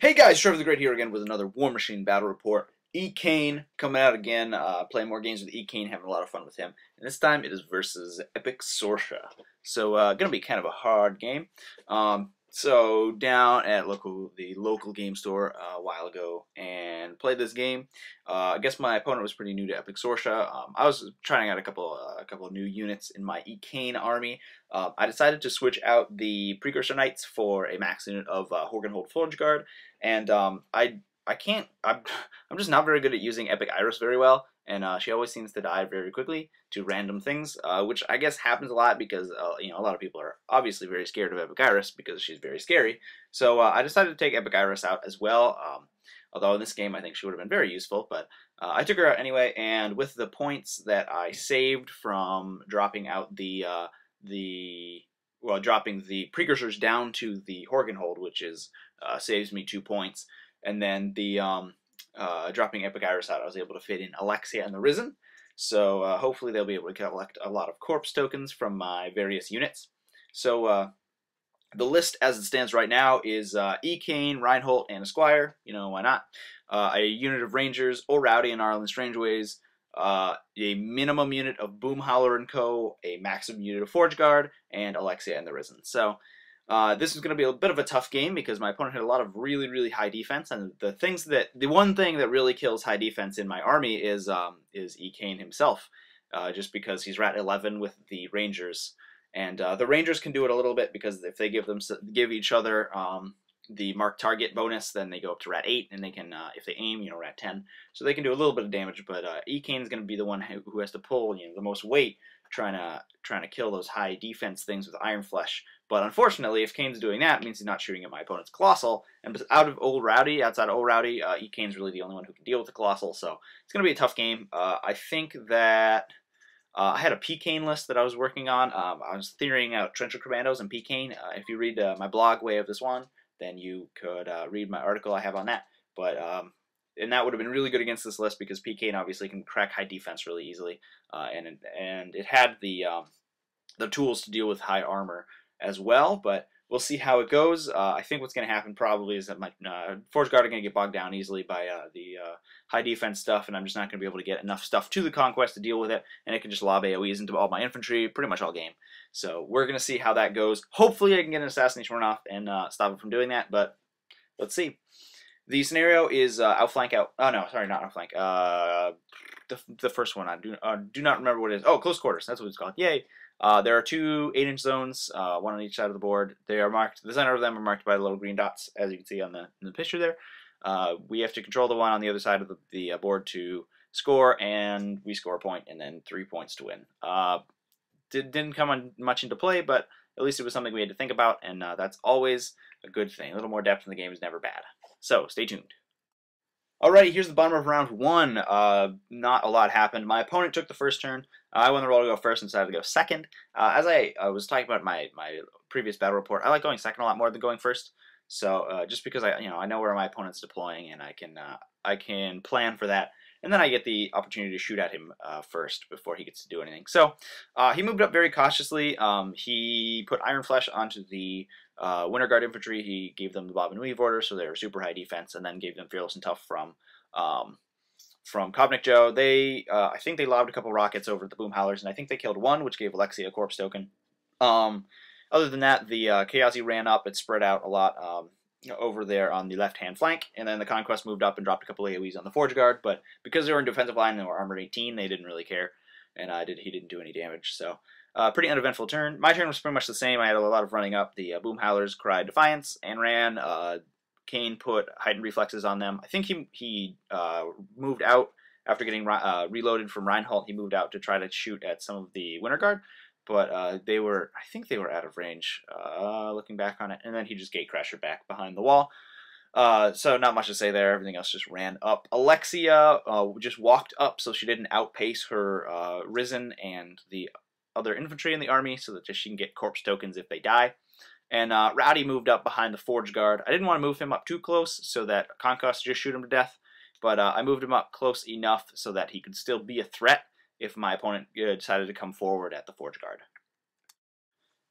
Hey guys, Trevor the Great here again with another Warmachine Battle Report. eCaine coming out again, playing more games with eCaine, having a lot of fun with him. And this time it is versus eSorscha. So, gonna be kind of a hard game. So down at the local game store a while ago and played this game. I guess my opponent was pretty new to eSorscha. I was trying out a couple of new units in my eCaine army. I decided to switch out the Precursor Knights for a max unit of Horgenhold Forge Guard, and I'm just not very good at using Epic Iris very well, and she always seems to die very quickly to random things, which I guess happens a lot because a lot of people are obviously very scared of Epic Iris because she's very scary. So I decided to take Epic Iris out as well. Although in this game I think she would have been very useful, but I took her out anyway. And with the points that I saved from dropping out dropping the precursors down to the Horgenhold, which is saves me 2 points, and then the dropping Epic Iris out, I was able to fit in Alexia and the Risen. So hopefully they'll be able to collect a lot of corpse tokens from my various units. So the list as it stands right now is eCaine, Reinhold, and Esquire. You know, why not? A unit of Rangers, O'Rowdy and Arlen Strangeways, a minimum unit of Boomhowler and Co., a maximum unit of Forge Guard, and Alexia and the Risen. So this is going to be a bit of a tough game because my opponent had a lot of really, really high defense, and the one thing that really kills high defense in my army is eCaine himself, just because he's rat 11 with the Rangers, and the Rangers can do it a little bit because if they give each other the mark target bonus, then they go up to rat 8, and they can if they aim, rat 10, so they can do a little bit of damage. But eCaine is going to be the one who has to pull the most weight, trying to kill those high defense things with Iron Flesh. But unfortunately, if Kane's doing that, it means he's not shooting at my opponent's Colossal. And outside of Old Rowdy, eCaine's really the only one who can deal with the Colossal. So it's going to be a tough game. I think that I had a eCaine list that I was working on. I was theorying out Trencher Commandos and eCaine. If you read my blog, Way of This One, then you could read my article I have on that. But and that would have been really good against this list because eCaine obviously can crack high defense really easily, and it had the tools to deal with high armor as well. But we'll see how it goes. I think what's going to happen probably is that my Forge Guard are going to get bogged down easily by the high defense stuff, and I'm just not going to be able to get enough stuff to the Conquest to deal with it, and it can just lob AoEs into all my infantry pretty much all game. So we're going to see how that goes. Hopefully I can get an Assassination run off and stop it from doing that, but let's see. The scenario is outflank out. Oh no, sorry, not outflank. The first one I do not remember what it is. Oh, close quarters. That's what it's called. Yay! There are 2 8-inch zones, one on each side of the board. They are marked. The center of them are marked by little green dots, as you can see on in the picture there. We have to control the one on the other side of the board to score, and we score a point, and then 3 points to win. Didn't come much into play, but at least it was something we had to think about, and that's always a good thing. A little more depth in the game is never bad. So stay tuned. Alright, here's the bottom of round 1. Not a lot happened. My opponent took the first turn. I won the roll to go first and decided to go second. As I was talking about my previous battle report, I like going second a lot more than going first. So just because I know where my opponent's deploying, and I can plan for that, and then I get the opportunity to shoot at him first before he gets to do anything. So he moved up very cautiously. He put Iron Flesh onto the Winter Guard infantry. He gave them the Bob and Weave order, so they were super high defense, and then gave them Fearless and Tough from Kovnik Joe. I think they lobbed a couple rockets over at the Boomhowlers, and I think they killed one, which gave Alexia a corpse token. Other than that, the Chaosi ran up and spread out a lot over there on the left-hand flank, and then the Conquest moved up and dropped a couple AoEs on the Forge Guard, but because they were in defensive line and they were armored 18, they didn't really care, and he didn't do any damage. So pretty uneventful turn. My turn was pretty much the same. I had a lot of running up. The Boomhowlers cried defiance and ran. Kane put heightened reflexes on them. I think he moved out after getting reloaded from Reinhold. He moved out to try to shoot at some of the Winter Guard, but I think they were out of range, looking back on it, and then he just gatecrashed back behind the wall. So not much to say there. Everything else just ran up. Alexia just walked up so she didn't outpace her Risen and the other infantry in the army, so that she can get corpse tokens if they die. And Rowdy moved up behind the Forge Guard. I didn't want to move him up too close so that Conquest just shoot him to death, but I moved him up close enough so that he could still be a threat if my opponent decided to come forward at the Forge Guard.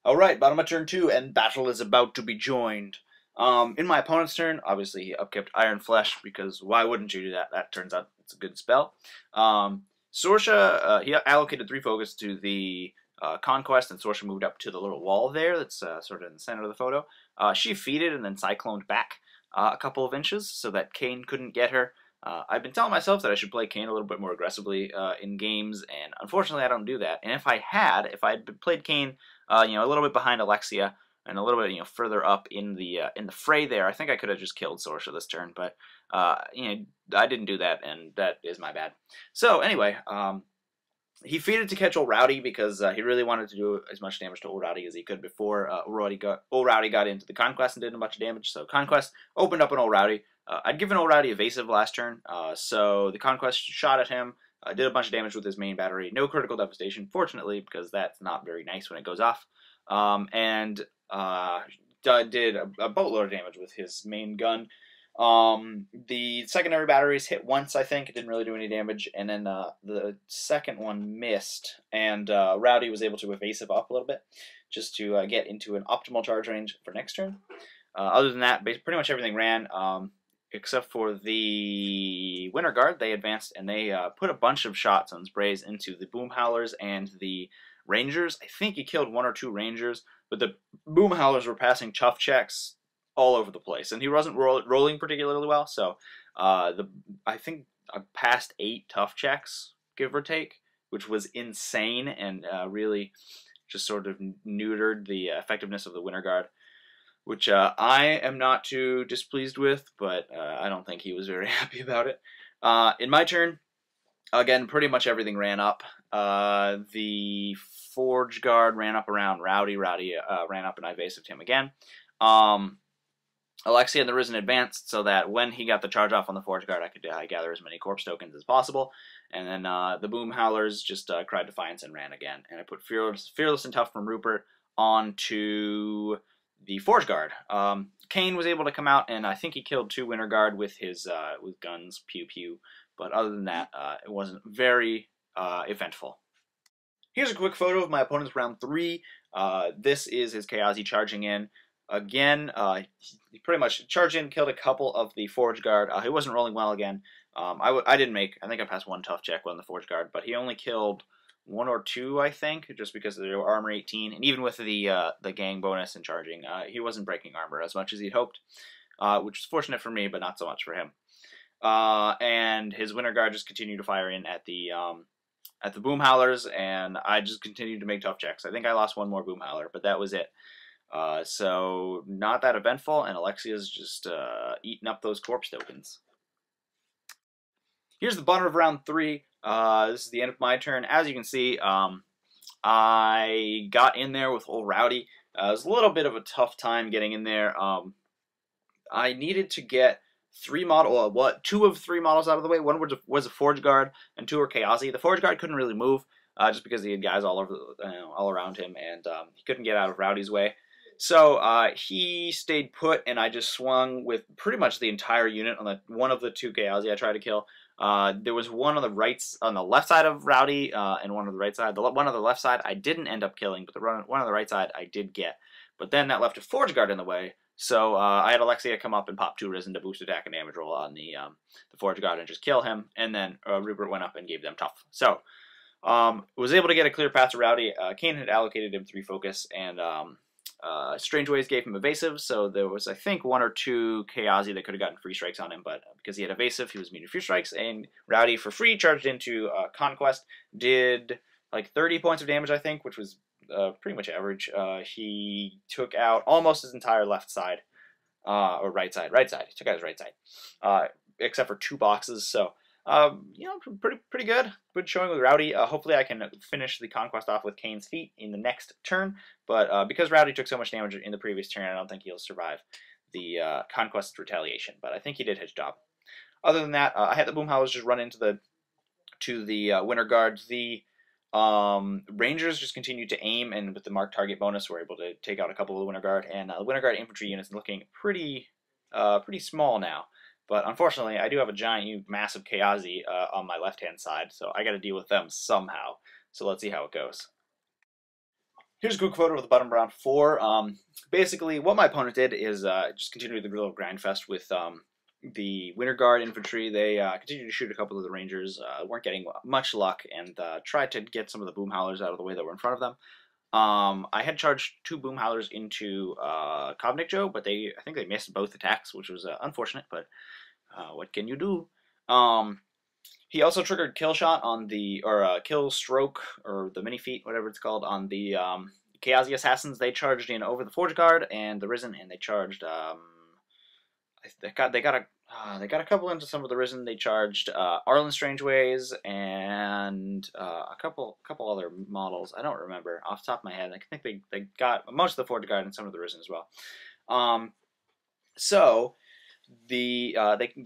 Alright, bottom of turn 2, and battle is about to be joined. In my opponent's turn, obviously he upkept Iron Flesh because why wouldn't you do that? That turns out it's a good spell. Sorscha, he allocated 3 focus to the Conquest, and Sorscha moved up to the little wall there that's sort of in the center of the photo. She feeded and then cycloned back a couple of inches so that ECaine couldn't get her. I've been telling myself that I should play ECaine a little bit more aggressively in games, and unfortunately I don't do that. And if I had played ECaine, a little bit behind Alexia and a little bit, further up in the fray there, I think I could have just killed Sorscha this turn. But I didn't do that, and that is my bad. So anyway, he feeded to catch Old Rowdy because he really wanted to do as much damage to Old Rowdy as he could before Old Rowdy got into the Conquest and did a bunch of damage. So Conquest opened up on Old Rowdy. I'd given Old Rowdy evasive last turn, so the Conquest shot at him, did a bunch of damage with his main battery. No critical devastation, fortunately, because that's not very nice when it goes off. And did a boatload of damage with his main gun. The secondary batteries hit once, I think. It didn't really do any damage. And then the second one missed. And Rowdy was able to evasive up a little bit just to get into an optimal charge range for next turn. Other than that, pretty much everything ran. Except for the Winter Guard, they advanced and they put a bunch of shots on sprays into the Boom Howlers and the Rangers. I think he killed 1 or 2 Rangers, but the Boom Howlers were passing tough checks all over the place, and he wasn't rolling particularly well. So I think I passed 8 tough checks, give or take, which was insane and really just sort of neutered the effectiveness of the Winter Guard, which I am not too displeased with, but I don't think he was very happy about it. In my turn, again, pretty much everything ran up. The Forge Guard ran up around Rowdy. Rowdy ran up and I evasived him again. Alexia and the Risen advanced so that when he got the charge off on the Forge Guard, I could gather as many corpse tokens as possible. And then the Boom Howlers just cried defiance and ran again. And I put Fearless and Tough from Rupert onto the Forge Guard. ECaine was able to come out, and I think he killed 2 Winter Guard with his with guns, pew pew. But other than that, it wasn't very eventful. Here's a quick photo of my opponent's round 3. This is his Chaosi charging in. Again, he pretty much charged in, killed a couple of the Forge Guard. He wasn't rolling well again. I didn't make, I think I passed 1 tough check on the Forge Guard, but he only killed 1 or 2, I think, just because they were armor 18. And even with the gang bonus and charging, he wasn't breaking armor as much as he'd hoped, which is fortunate for me, but not so much for him. And his Winter Guard just continued to fire in at the Boom Howlers, and I just continued to make tough checks. I think I lost 1 more Boom Howler, but that was it. So not that eventful, and Alexia's just eating up those corpse tokens. Here's the bottom of round 3. This is the end of my turn. As you can see, I got in there with Old Rowdy. It was a little bit of a tough time getting in there. I needed to get 2 of 3 models out of the way. 1 was a Forge Guard, and 2 were Chaosi. The Forge Guard couldn't really move, just because he had guys all over, all around him, and he couldn't get out of Rowdy's way. So he stayed put, and I just swung with pretty much the entire unit on one of the 2 Chaosi I tried to kill. There was one on the left side of Rowdy, and one on the right side. The one on the left side I didn't end up killing, but the one on the right side I did get. But then that left a Forge Guard in the way, so I had Alexia come up and pop 2 Risen to boost attack and damage roll on the Forge Guard and just kill him, and then Rupert went up and gave them tough. So was able to get a clear path to Rowdy. ECaine had allocated him 3 focus, and Strange Ways gave him evasive, so there was, I think, 1 or 2 Chaosi that could have gotten free strikes on him, but because he had evasive, he was immune to free strikes, and Rowdy, for free, charged into Conquest, did like 30 points of damage, I think, which was pretty much average. He took out almost his entire left side, or right side. He took out his right side, except for 2 boxes, so pretty good. Good showing with Rowdy. Hopefully I can finish the Conquest off with ECaine's feet in the next turn, but because Rowdy took so much damage in the previous turn, I don't think he'll survive the Conquest retaliation, but I think he did his job. Other than that, I had the Boom Howlers just run into the Winter Guards. The Rangers just continued to aim, and with the marked target bonus, we're able to take out a couple of the Winter Guard, and the Winter Guard infantry units looking pretty small now. But unfortunately, I do have a giant, massive Chaosi on my left-hand side, so I got to deal with them somehow. So let's see how it goes. Here's a quick photo of the bottom round 4. Basically, what my opponent did is just continue the little grind fest with the Winter Guard infantry. They continued to shoot a couple of the Rangers, weren't getting much luck, and tried to get some of the Boom Howlers out of the way that were in front of them. I had charged 2 Boom Howlers into Kobnik Joe, but I think they missed both attacks, which was unfortunate, but what can you do? He also triggered Kill Shot on the, or Kill Stroke, or the Mini Feat, whatever it's called, on the Kayazi Assassins. They charged in over the Forge Guard and the Risen, and they charged, they got a couple into some of the Risen. They charged Arlen Strangeways and a couple other models. I don't remember off the top of my head. I think they got most of the Forge Guard and some of the Risen as well. So they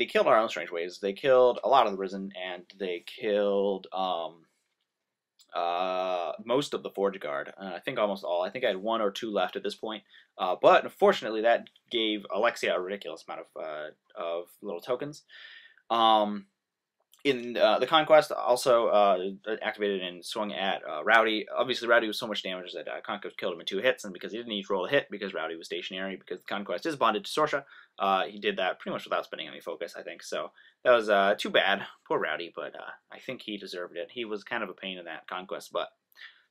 killed Arlen Strangeways. They killed a lot of the Risen, and they killed most of the Forge Guard. I think almost all. I think I had 1 or 2 left at this point. But unfortunately, that gave Alexia a ridiculous amount of little tokens. In the Conquest, also activated and swung at Rowdy. Obviously, Rowdy was so much damage that Conquest killed him in 2 hits, and because he didn't need to roll a hit, because Rowdy was stationary, because the Conquest is bonded to Sorscha, he did that pretty much without spending any focus, I think. So that was too bad. Poor Rowdy, but I think he deserved it. He was kind of a pain in that Conquest, but...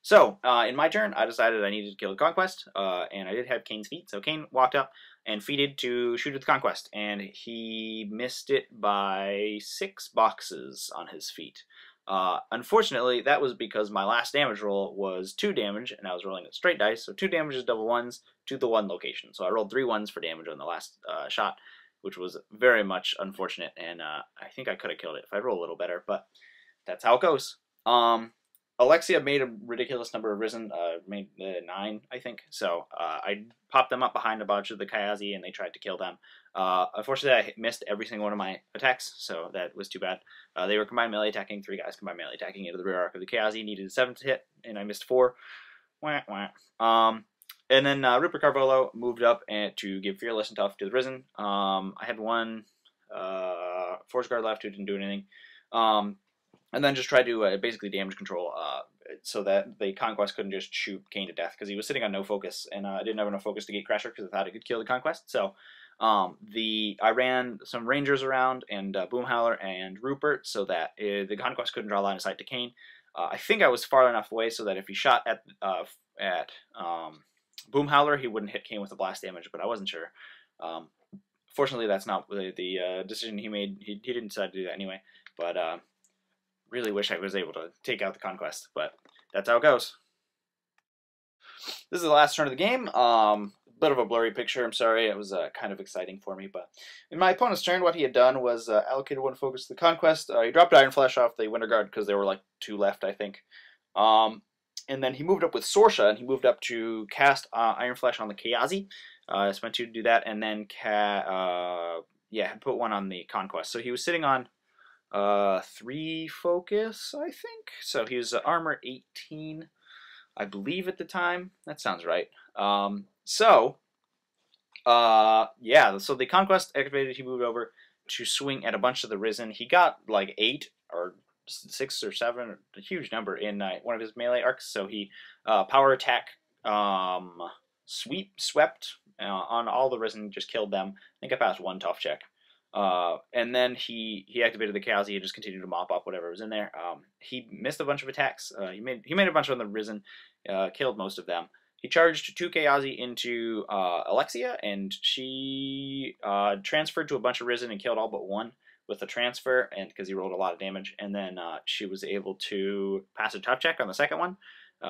So, in my turn, I decided I needed to kill the Conquest, and I did have Kaine's feat, so Kaine walked up and feated to shoot at the Conquest, and he missed it by 6 boxes on his feat. Unfortunately, that was because my last damage roll was 2 damage, and I was rolling a straight dice, so 2 damage is double 1s to the 1 location. So I rolled 3 1s for damage on the last shot, which was very much unfortunate, and I think I could have killed it if I rolled a little better, but that's how it goes. Alexia made a ridiculous number of Risen, made 9, I think. So I popped them up behind a bunch of the Kayazi, and they tried to kill them. Unfortunately, I missed every single one of my attacks, so that was too bad. They were combined melee attacking, 3 guys combined melee attacking into the rear arc of the Kayazi, needed a 7 to hit, and I missed 4. Wah, wah. And then Rupert Carvolo moved up to give Fearless and Tough to the Risen. I had 1 Force Guard left who didn't do anything. And then just tried to basically damage control so that the Conquest couldn't just shoot Kaine to death, because he was sitting on no focus, and I didn't have enough focus to Gatecrasher because I thought it could kill the Conquest. So I ran some Rangers around and Boom Howler and Rupert so that the Conquest couldn't draw line of sight to Kaine. I think I was far enough away so that if he shot at Boom Howler, he wouldn't hit Kaine with the blast damage, but I wasn't sure. Fortunately, that's not the decision he made. He didn't decide to do that anyway, but... really wish I was able to take out the Conquest, but that's how it goes. This is the last turn of the game. Bit of a blurry picture, I'm sorry. It was kind of exciting for me, but in my opponent's turn, what he had done was allocated 1 focus to the Conquest. He dropped Iron Flesh off the Winter Guard because there were like 2 left, I think. And then he moved up with Sorscha, and he moved up to cast Iron Flesh on the Kayazi. Spent 2 to do that, and then put 1 on the Conquest. So he was sitting on 3 focus, I think. So he was armor 18, I believe, at the time. That sounds right. So the Conquest activated. He moved over to swing at a bunch of the Risen. He got like 8 or 6 or 7, a huge number in one of his melee arcs. So he power attack swept on all the Risen, just killed them. I think I passed 1 tough check. And then he activated the Kayazi and just continued to mop up whatever was in there. He missed a bunch of attacks. He made a bunch of them Risen, killed most of them. He charged 2 Kayazi into Alexia, and she transferred to a bunch of Risen and killed all but 1 with the transfer, and because he rolled a lot of damage. And then she was able to pass a tough check on the second one.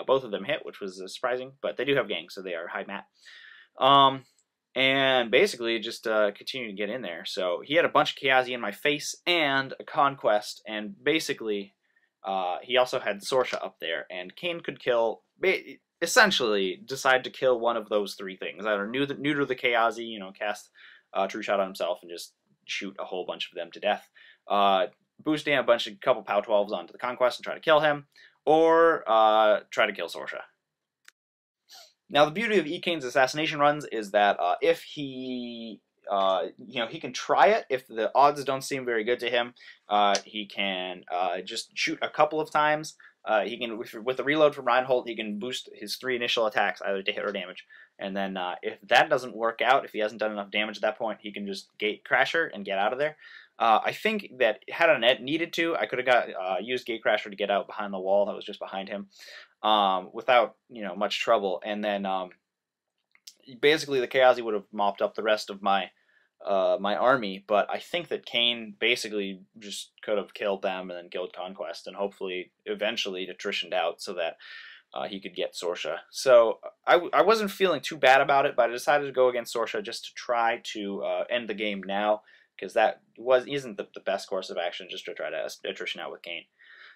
Both of them hit, which was surprising, but they do have gangs, so they are high mat. And basically just continued to get in there. So he had a bunch of Kayazi in my face and a Conquest, and basically he also had Sorscha up there, and Kaine could essentially decide to kill one of those 3 things. Either neuter the Kayazi, cast True Shot on himself and just shoot a whole bunch of them to death. Boost in a couple POW 12s onto the Conquest and try to kill him, or try to kill Sorscha. Now, the beauty of eCaine's Assassination runs is that if he, he can try it. If the odds don't seem very good to him, he can just shoot a couple of times, He can with the reload from Reinhold, he can boost his 3 initial attacks either to hit or damage. And then if that doesn't work out, if he hasn't done enough damage at that point, he can just Gate Crasher and get out of there. I think that had I needed to, I could have got used Gate Crasher to get out behind the wall that was just behind him, without much trouble. And then basically the Chaosi would have mopped up the rest of my my army. But I think that Kane basically just could have killed them and then killed Conquest, and hopefully eventually attritioned out so that he could get Sorscha. So I wasn't feeling too bad about it, but I decided to go against Sorscha just to try to end the game now, because that isn't the best course of action, just to try to attrition out with Kane.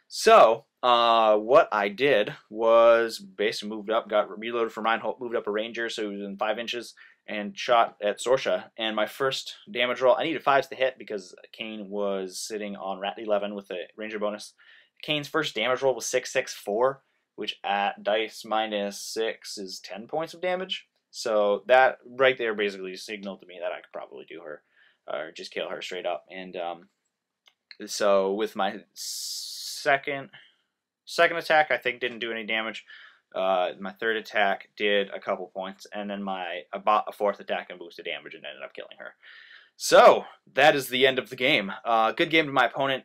So what I did was basically moved up, got reloaded from Reinhold, moved up a Ranger, so he was in 5 inches, and shot at Sorscha. And my first damage roll, I needed 5s to hit because Kane was sitting on Rat 11 with a Ranger bonus. Kane's first damage roll was 664, which at dice -6 is 10 points of damage. So that right there basically signaled to me that I could probably do her, or just kill her straight up. And so with my second attack, I think didn't do any damage. My third attack did a couple points, and then I bought a 4th attack and boosted damage and ended up killing her. So that is the end of the game. Good game to my opponent.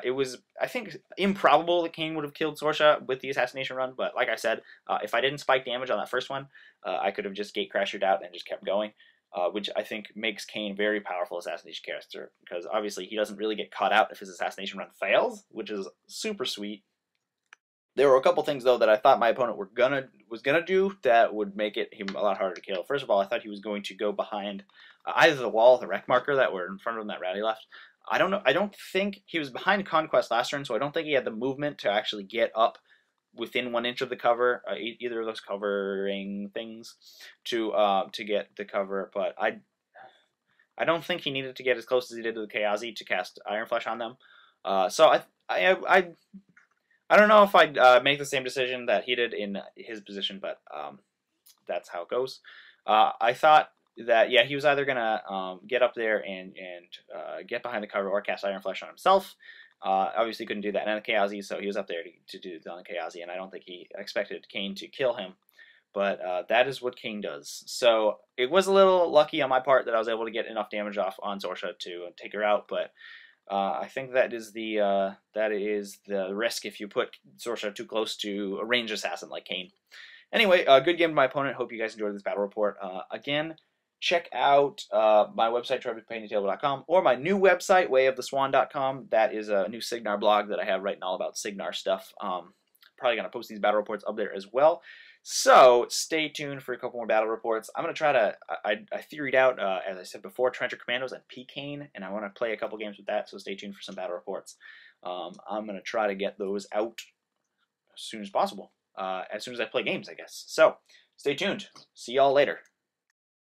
It was, I think, improbable that Kane would have killed Sorscha with the Assassination run, but like I said, if I didn't spike damage on that first one, I could have just Gate Crashered out and just kept going, which I think makes Kane a very powerful Assassination character, because obviously he doesn't really get caught out if his Assassination run fails, which is super sweet. There were a couple things, though, that I thought my opponent was gonna do that would make him a lot harder to kill. First of all, I thought he was going to go behind either the wall or the wreck marker that were in front of him that Ratty left. I don't know. I don't think he was behind Conquest last turn, so I don't think he had the movement to actually get up within 1 inch of the cover, either of those covering things, to get the cover. But I don't think he needed to get as close as he did to the Chaosi to cast Iron Flesh on them. So I don't know if I'd make the same decision that he did in his position, but that's how it goes. I thought that, yeah, he was either going to get up there and get behind the cover or cast Iron Flesh on himself. Obviously couldn't do that in the Chaosi, so he was up there to do it on the Chaosi, and I don't think he expected Kane to kill him. But that is what Kane does. So it was a little lucky on my part that I was able to get enough damage off on Sorscha to take her out, but I think that is the risk if you put Sorscha too close to a ranged assassin like Kane. Anyway, good game to my opponent. Hope you guys enjoyed this battle report. Again, check out my website, trevypaintedtable.com, or my new website, wayoftheswan.com. That is a new Cygnar blog that I have writing all about Cygnar stuff. Probably going to post these battle reports up there as well. So stay tuned for a couple more battle reports. I'm going to try to, I theoried out, as I said before, Trencher Commandos and eCaine, and I want to play a couple games with that, so stay tuned for some battle reports. I'm going to try to get those out as soon as possible, as soon as I play games, I guess. So stay tuned. See y'all later.